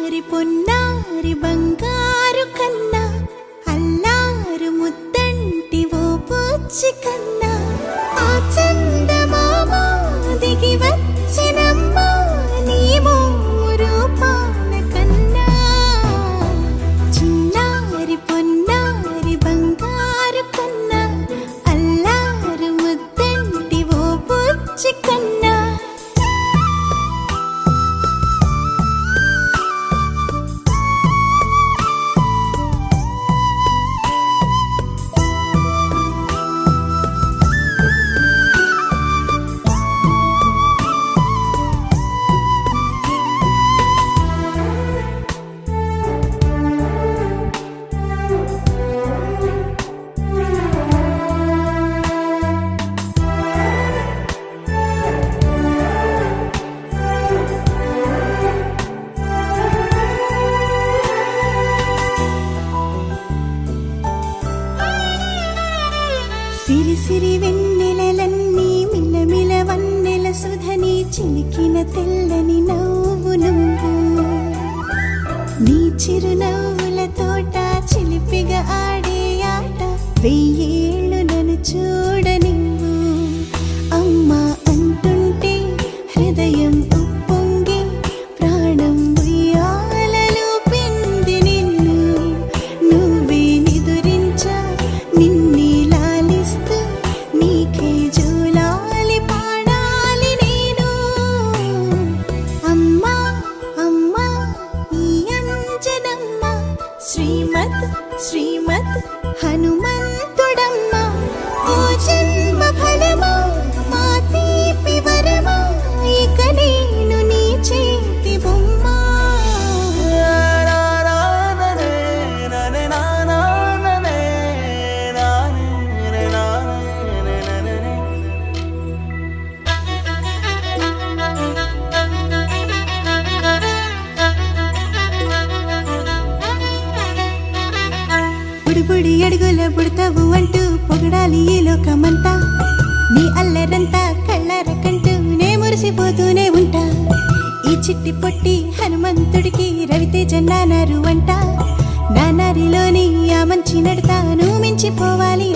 చిన్నారి పొన్నారి బంగారు కన్నా అల్లారు ముద్దంటి ఓ పుచ్చి కన్నా ఆ చందమామ దిగి వచ్చినమ్మా నీ రూపాల కన్నా చిన్నారి పొన్నారి బంగారు కన్నా అల్లారు ముద్దంటి ఓ పుచ్చి కన్నా సిరి సిరి వెన్నెలలన్నీ మిలమిల వన్నెల సుధని చిలికిన తెల్లని నవ్వు నువ్వు నీ చిరునవ్వుల తోట చిలిపిగా ఆడే ఆట వెయ్యేళ్ళు నన్ను చూడ నువ్వు అమ్మా అంటుంటే హృదయం ఉప్పొంగి ప్రాణం ఉయ్యాలలో పిండి నిన్ను నువ్వే నిదురించా నిన్నే నీకే జోలాలి పాడాలి నేను అమ్మా అమ్మా ఈ అంజనమ్మ శ్రీమత్ శ్రీమత్ హనుమంతుడమ్మ ఓ జన్మ ఫలమా మా తీపి వరమా ఇక నేను నీ చేతి బొమ్మ బుడి అడుగుల బుడతావు అంటూ పొగడాలి ఈ లోకమంతా నీ అల్లరంతా కళ్ళారకంటూ నే మురిసిపోతూనే ఉంటా ఈ చిట్టి పొట్టి హనుమంతుడికి రవితేజ నానారు అంట నానారిలోని ఆ మంచి నడతాను మించిపోవాలి